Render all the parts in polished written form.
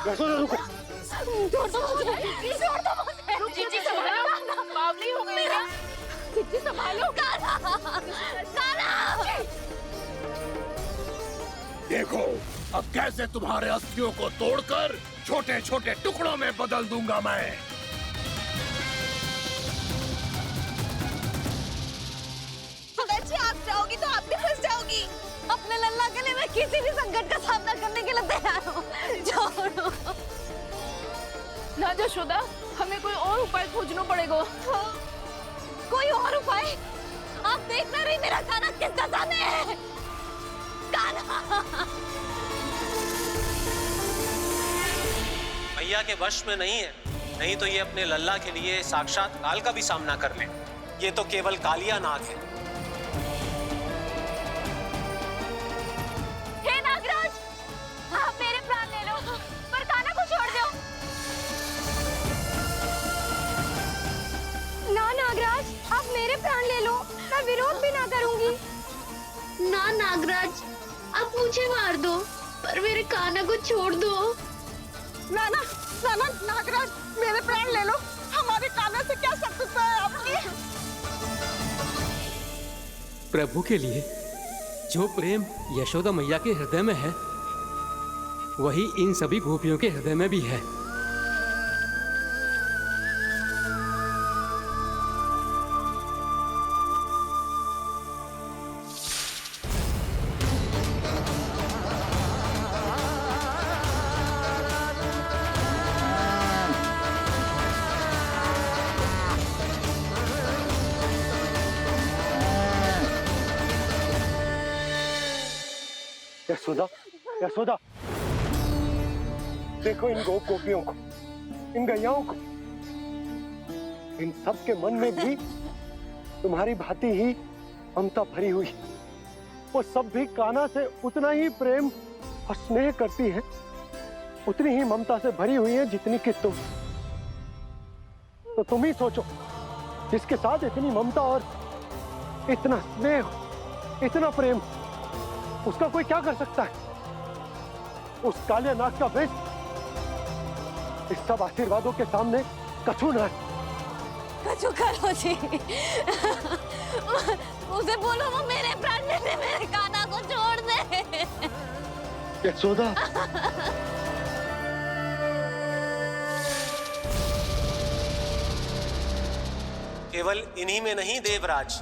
यशोदा रुको। छोड़ दो मुझे, छोड़ दो मुझे। जीजी संभालो, बावली हो गई क्या? जीजी संभालो। कान्हा, कान्हा। देखो अब कैसे तुम्हारे अस्थियों को तोड़कर छोटे छोटे टुकड़ों में बदल दूंगा मैं। सुदर्शी, आप जाओगी तो आप भी फंस जाओगी। अपने लल्ला के लिए मैं किसी भी संकट का सामना करने के लिए तैयार हूँ। छोड़ो ना यशोदा, हमें कोई और उपाय खोजना पड़ेगा। कोई और उपाय? आप देख ना रही मेरा कान्हा किस दशा में है। कान्हा मैया के वश में नहीं है, नहीं तो ये अपने लल्ला के लिए साक्षात काल का भी सामना कर ले। ये तो केवल कालिया नाग है। हे नागराज, आप मेरे प्राण ले लो पर कान्हा को छोड़ दो। ना नागराज, आप मेरे प्राण ले लो, मैं विरोध भी ना करूंगी। ना नागराज, आप मुझे मार दो पर मेरे कान्हा को छोड़ दो। ना ना ना ना नागराज, मेरे प्राण ले लो, हमारे कान्हा से क्या शत्रुता है आपकी? प्रभु के लिए जो प्रेम यशोदा मैया के हृदय में है, वही इन सभी गोपियों के हृदय में भी है। यशोदा, यशोदा, देखो इन गोपियों को, इन गैयाओं को। इन सब के मन में भी तुम्हारी भांति ही ममता भरी हुई। वो सब भी कान्हा से उतना ही प्रेम और स्नेह करती हैं, उतनी ही ममता से भरी हुई है जितनी कि तुम। तो तुम ही सोचो, जिसके साथ इतनी ममता और इतना स्नेह, इतना प्रेम, उसका कोई क्या कर सकता है? उस काले नाग का वेश इस सब आशीर्वादों के सामने कछु न है। कछु करो जी। उसे बोलो वो मेरे प्राण में से मेरे कान्हा को छोड़ दे। यशोदा, केवल इन्हीं में नहीं देवराज,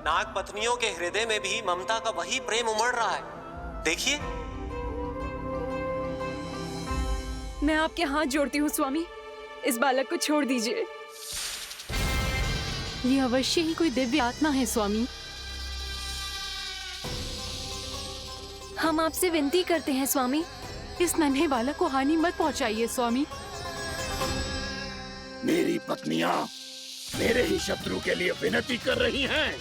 नाग पत्नियों के हृदय में भी ममता का वही प्रेम उमड़ रहा है। देखिए। मैं आपके हाथ जोड़ती हूँ स्वामी, इस बालक को छोड़ दीजिए। ये अवश्य ही कोई दिव्य आत्मा है स्वामी। हम आपसे विनती करते हैं स्वामी, इस नन्हे बालक को हानि मत पहुंचाइए स्वामी। मेरी पत्नियां मेरे ही शत्रु के लिए विनती कर रही हैं।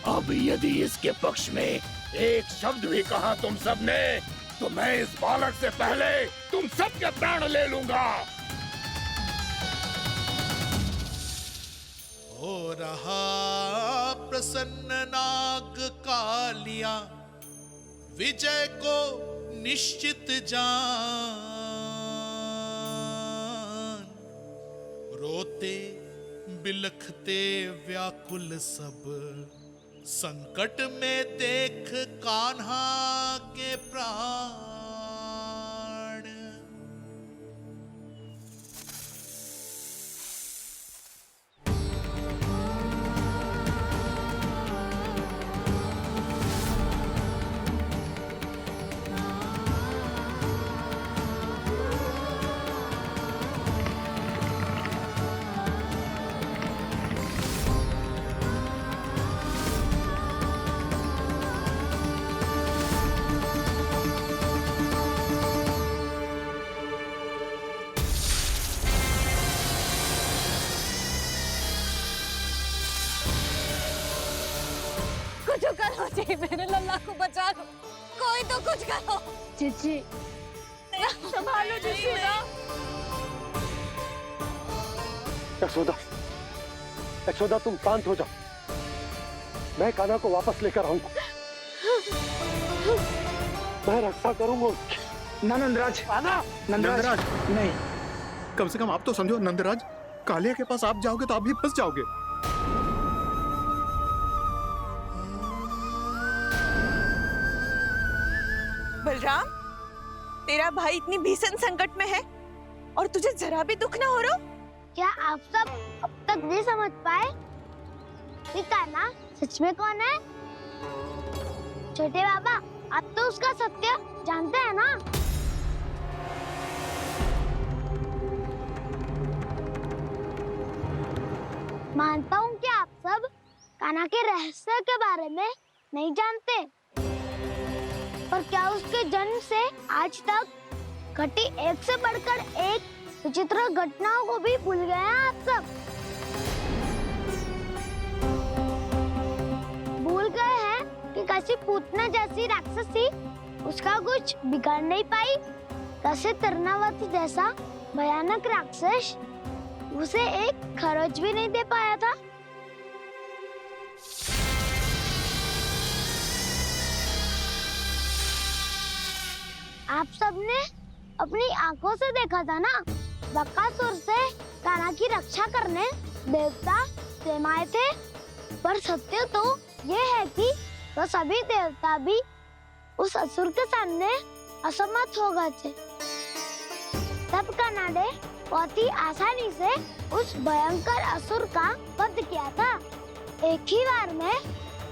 अब यदि इसके पक्ष में एक शब्द भी कहा तुम सबने, तो मैं इस बालक से पहले तुम सबके प्राण ले लूंगा। हो रहा प्रसन्न नाग कालिया, विजय को निश्चित जान। रोते बिलखते व्याकुल सब, संकट में देख कान्हा के प्राण। कुछ करो जी, मेरे लल्ला को बचा लो, कोई तो कुछ करो। जीजी, संभालो यशोदा। यशोदा, यशोदा तुम शांत हो जाओ, मैं कान्हा को वापस लेकर आऊंगा। मैं रक्षा करूंगा उसकी। ना नंदराज, नंदराज नहीं। कम से कम आप तो समझो नंदराज, कालिया के पास आप जाओगे तो आप भी फंस जाओगे। बलराम, तेरा भाई इतनी भीषण संकट में है और तुझे जरा भी दुख ना हो रहा? क्या आप सब अब तक नहीं समझ पाए कि कान्हा सच में कौन है? छोटे बाबा, आप तो उसका सत्य जानते हैं ना? मानता हूँ कि आप सब कान्हा के रहस्य के बारे में नहीं जानते, पर क्या उसके जन्म से आज तक घटी एक से बढ़कर एक विचित्र घटनाओं को भी भूल गए हैं आप सब? भूल गए हैं कि कैसी पूतना जैसी राक्षसी उसका कुछ बिगाड़ नहीं पाई, कैसे तरनावती जैसा भयानक राक्षस उसे एक खरोच भी नहीं दे पाया था। आप सबने अपनी आंखों से देखा था ना, बकासुर से कान्हा की रक्षा करने देवता स्वयं आए थे। पर सत्य तो ये है कि वो सभी देवता भी उस असुर के सामने असमर्थ हो गए थे। तब कान्हा ने बहुत ही आसानी से उस भयंकर असुर का वध किया था। एक ही बार में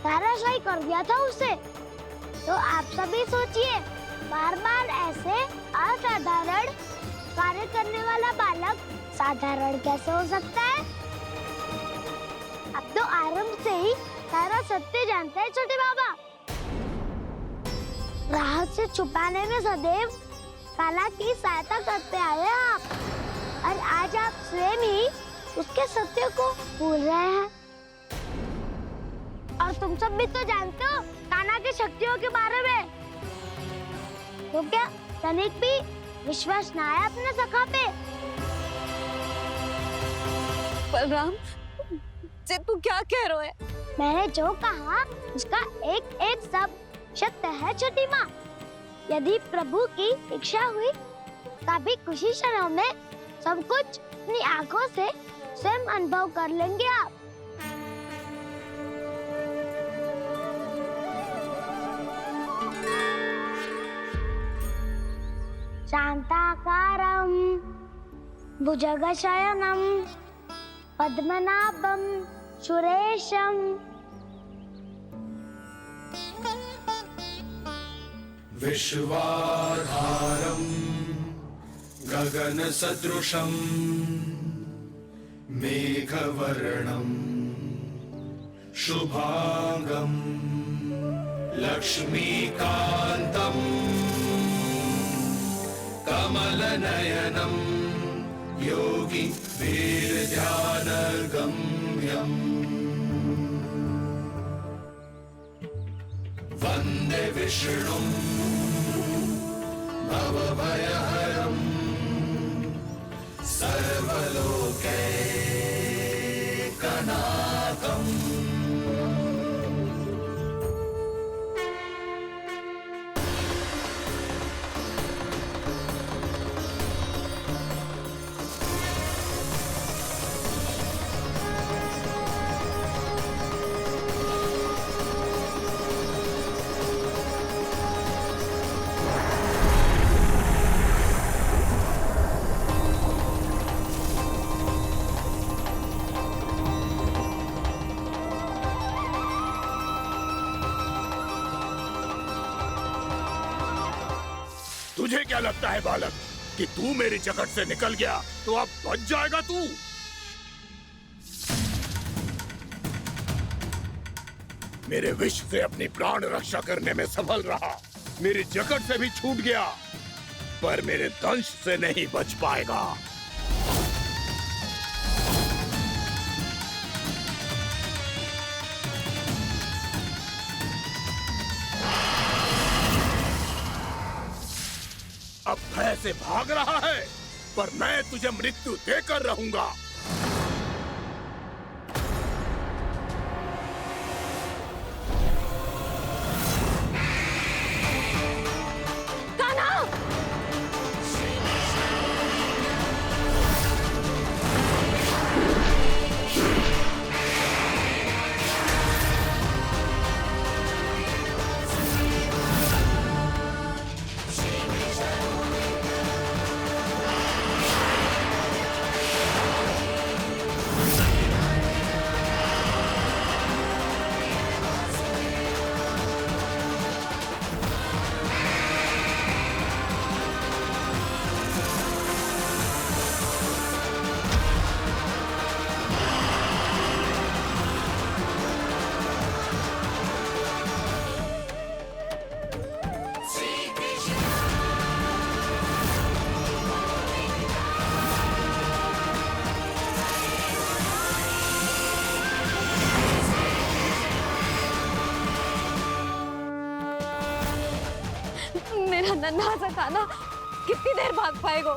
धराशायी कर दिया था उसे। तो आप सभी सोचिए, बार बार ऐसे असाधारण कार्य करने वाला बालक साधारण कैसे हो सकता है? अब तो आरंभ से ही सारा सत्य जानते हैं छोटे बाबा। रहस्य छुपाने में सदैव कान्हा की सहायता करते आए हैं आप, और आज आप स्वयं ही उसके सत्य को भूल रहे हैं। और तुम सब भी तो जानते हो कान्हा की शक्तियों के बारे में। तो क्या तनिक भी विश्वास ना है अपने सखा पे? बलराम, जे तू क्या कह रहा है? मैंने जो कहा उसका एक एक शब्द सत्य है छोटी माँ। यदि प्रभु की इच्छा हुई तभी कुछ ही क्षणों में सब कुछ अपनी आंखों से स्वयं अनुभव कर लेंगे आप। शांताकारं भुजगशयनं पद्मनाभं सुरेशं विश्वाधारं गगनसदृशं मेघवर्णं शुभांगं लक्ष्मीकान्तं कमलनयनं योगी वीरध्यानगम्यं वन्दे विष्णुं भवभयहरं सर्वलोकैकनाथम्। तुझे क्या लगता है बालक कि तू मेरी जकड़ से निकल गया तो अब बच जाएगा तू? मेरे विष से अपनी प्राण रक्षा करने में सफल रहा, मेरी जकड़ से भी छूट गया, पर मेरे दंश से नहीं बच पाएगा। अब भय से भाग रहा है, पर मैं तुझे मृत्यु देकर रहूंगा। कान्हा! मेरा नन्हा सा कान्हा कितनी देर भाग पाएगा?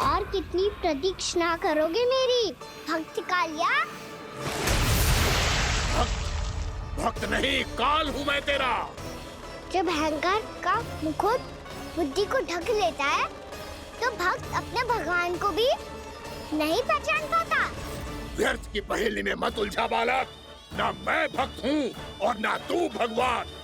और कितनी प्रतीक्षा करोगे मेरी भक्त कालिया? भक्त नहीं, काल हूँ मैं तेरा। जब अहंकार का मुकुट बुद्धि को ढक लेता है तो भक्त अपने भगवान को भी नहीं पहचान पाता। व्यर्थ की पहेली में मत उलझा बालक। ना मैं भक्त हूँ और ना तू भगवान।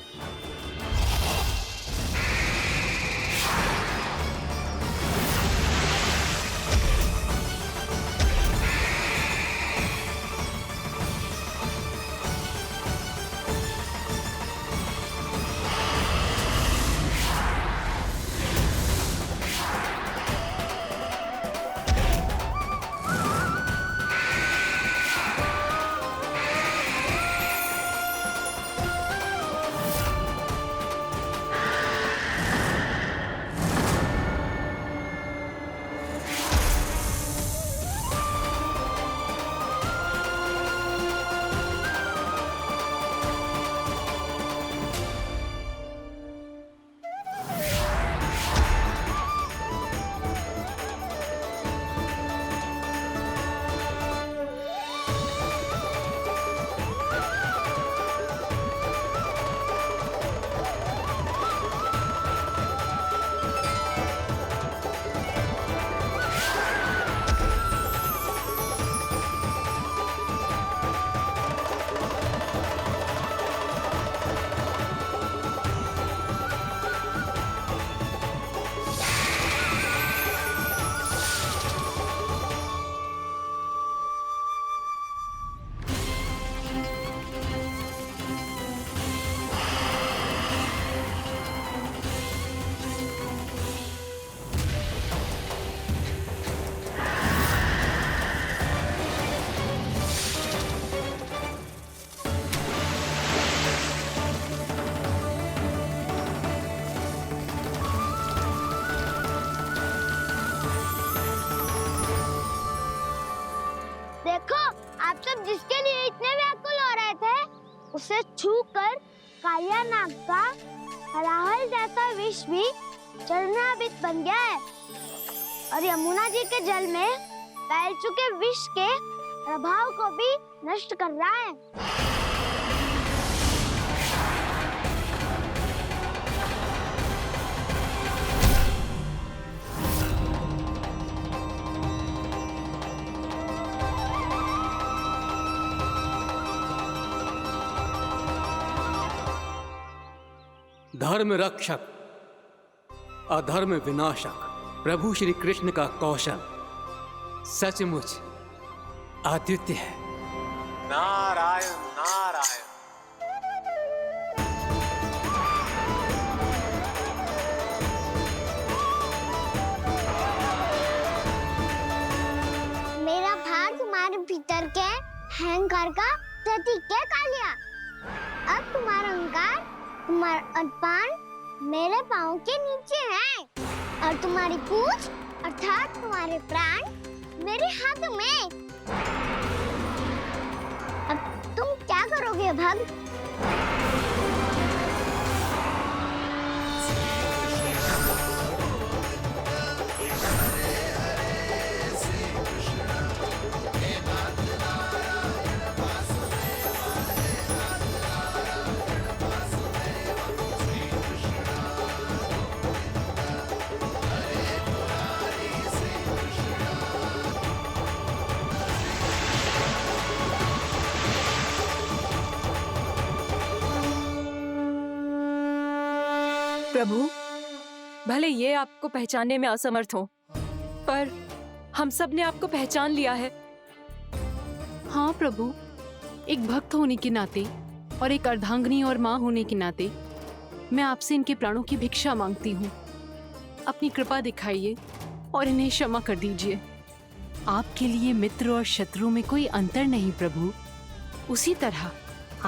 देखो, आप सब जिसके लिए इतने व्याकुल हो रहे थे, उसे छूकर कालिया नाग का हलाहल जैसा विष भी चरणामृत बन गया है और यमुना जी के जल में फैल चुके विष के प्रभाव को भी नष्ट कर रहा है। धर्म रक्षक अधर्म विनाशक प्रभु श्री कृष्ण का कौशल सचमुच अद्वितीय है। नारायण नारायण। मेरा भार तुम्हारे भीतर के अहंकार का प्रतीक है कालिया। अब तुम्हारा अहंकार, तुम्हारा अनपान मेरे पाँव के नीचे है और तुम्हारी पूंछ अर्थात तुम्हारे प्राण मेरे हाथ में। अब तुम क्या करोगे भक्त? प्रभु, भले ये आपको पहचानने में असमर्थ हो, पर हम सब ने आपको पहचान लिया है। हाँ प्रभु, एक भक्त होने के नाते और एक अर्धांगिनी और माँ होने के नाते मैं आपसे इनके प्राणों की भिक्षा मांगती हूँ। अपनी कृपा दिखाइए और इन्हें क्षमा कर दीजिए। आपके लिए मित्र और शत्रु में कोई अंतर नहीं प्रभु। उसी तरह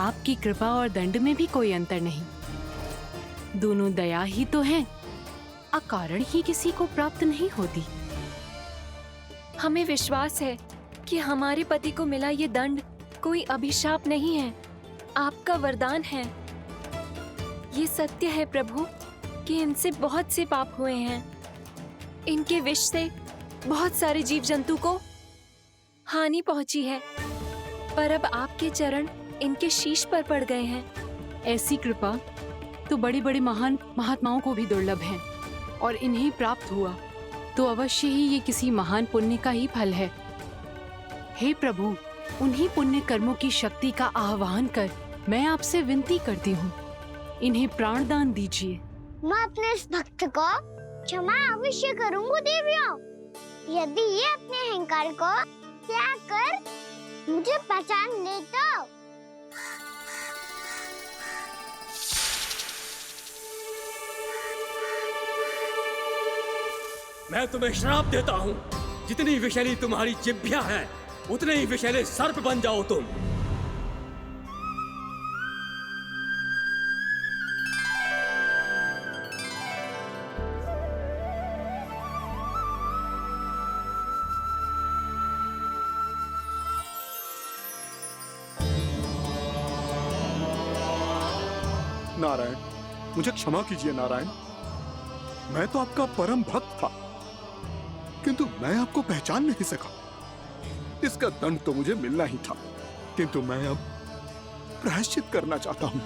आपकी कृपा और दंड में भी कोई अंतर नहीं। दोनों दया ही तो हैं, अकारण ही किसी को प्राप्त नहीं होती। हमें विश्वास है कि हमारे पति को मिला ये दंड कोई अभिशाप नहीं है, आपका वरदान है। ये सत्य है प्रभु कि इनसे बहुत से पाप हुए हैं। इनके विष से बहुत सारे जीव जंतु को हानि पहुंची है, पर अब आपके चरण इनके शीश पर पड़ गए हैं। ऐसी कृपा तो बड़े बड़े महान महात्माओं को भी दुर्लभ है, और इन्हें प्राप्त हुआ तो अवश्य ही ये किसी महान पुण्य का ही फल है। हे प्रभु, उन्हीं पुण्य कर्मों की शक्ति का आह्वान कर मैं आपसे विनती करती हूँ, इन्हें प्राण दान दीजिए। मैं अपने इस भक्त को क्षमा अवश्य करूंगी देवियों, यदि ये अपने अहंकार को त्याग कर मुझे पहचान ले तो। मैं तुम्हें श्राप देता हूँ, जितनी विषैली तुम्हारी जिह्वा है उतने ही विषैले सर्प बन जाओ तुम। नारायण, मुझे क्षमा कीजिए नारायण। मैं तो आपका परम भक्त था, किंतु मैं आपको पहचान नहीं सका। इसका दंड तो मुझे मिलना ही था, किंतु मैं अब प्रायश्चित करना चाहता हूं।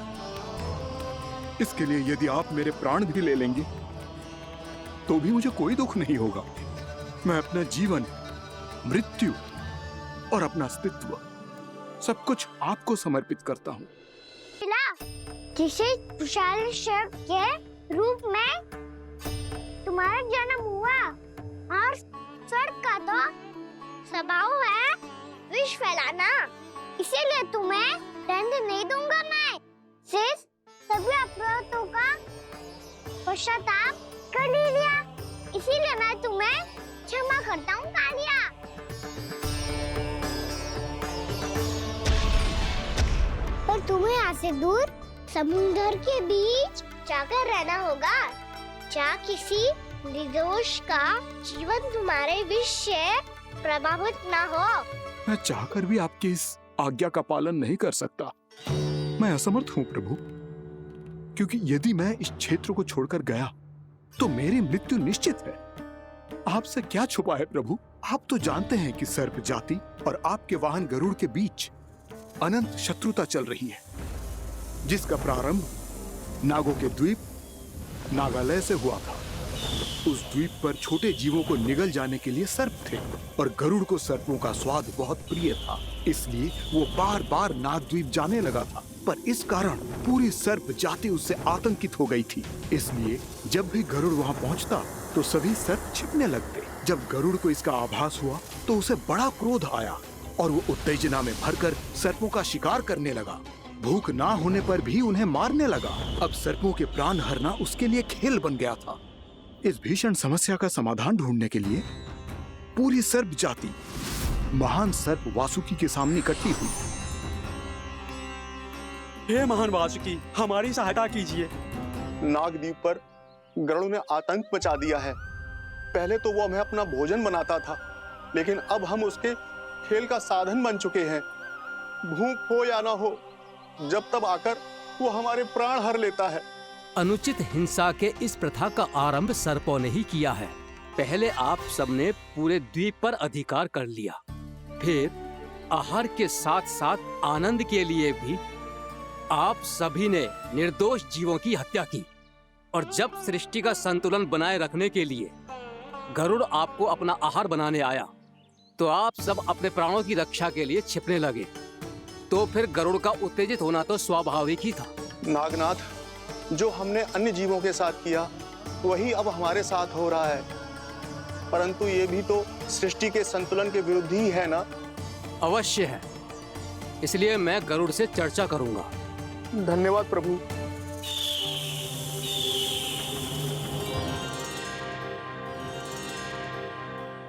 इसके लिए यदि आप मेरे प्राण भी ले लेंगे तो भी मुझे कोई दुख नहीं होगा। मैं अपना जीवन, मृत्यु और अपना अस्तित्व सब कुछ आपको समर्पित करता हूं। जिसे विशाल सर्प के रूप में तुम्हारा जन्म हुआ, और सर्प का तो स्वभाव है विष फैलाना, इसीलिए तुम्हें दंड नहीं दूंगा। मैं सिर्फ सभी अपराधों का पश्चाताप कर लिया, इसीलिए मैं तुम्हें क्षमा करता हूँ कालिया। पर तुम्हें यहाँ से दूर समुद्र के बीच जाकर रहना होगा, जहाँ किसी निर्दोष का जीवन तुम्हारे विष से प्रभावित ना हो। मैं चाहकर भी आपकी इस आज्ञा का पालन नहीं कर सकता। मैं असमर्थ हूँ प्रभु, क्योंकि यदि मैं इस क्षेत्र को छोड़कर गया तो मेरी मृत्यु निश्चित है। आपसे क्या छुपा है प्रभु? आप तो जानते हैं कि सर्प जाति और आपके वाहन गरुड़ के बीच अनंत शत्रुता चल रही है, जिसका प्रारंभ नागों के द्वीप नागालय से हुआ था। उस द्वीप पर छोटे जीवों को निगल जाने के लिए सर्प थे, और गरुड़ को सर्पों का स्वाद बहुत प्रिय था, इसलिए वो बार बार नागद्वीप जाने लगा था। पर इस कारण पूरी सर्प जाति उससे आतंकित हो गई थी। इसलिए जब भी गरुड़ वहां पहुंचता तो सभी सर्प छिपने लगते। जब गरुड़ को इसका आभास हुआ तो उसे बड़ा क्रोध आया, और वो उत्तेजना में भरकर सर्पों का शिकार करने लगा। भूख ना होने पर भी उन्हें मारने लगा। अब सर्पों के प्राण हरना उसके लिए खेल बन गया था। इस भीषण समस्या का समाधान ढूंढने के लिए पूरी सर्प जाति महान सर्प वासुकी के सामने इकट्ठी हुई। हे महान वासुकी, हमारी सहायता कीजिए। नागद्वीप पर गरुड़ ने आतंक मचा दिया है। पहले तो वो हमें अपना भोजन बनाता था, लेकिन अब हम उसके खेल का साधन बन चुके हैं। भूख हो या ना हो, जब तब आकर वो हमारे प्राण हर लेता है। अनुचित हिंसा के इस प्रथा का आरंभ सर्पों ने ही किया है। पहले आप सबने पूरे द्वीप पर अधिकार कर लिया, फिर आहार के साथ साथ आनंद के लिए भी आप सभी ने निर्दोष जीवों की हत्या की। और जब सृष्टि का संतुलन बनाए रखने के लिए गरुड़ आपको अपना आहार बनाने आया, तो आप सब अपने प्राणों की रक्षा के लिए छिपने लगे। तो फिर गरुड़ का उत्तेजित होना तो स्वाभाविक ही था। नागनाथ, जो हमने अन्य जीवों के साथ किया वही अब हमारे साथ हो रहा है, परंतु ये भी तो सृष्टि के संतुलन के विरुद्ध ही है ना? अवश्य है, इसलिए मैं गरुड़ से चर्चा करूंगा। धन्यवाद प्रभु।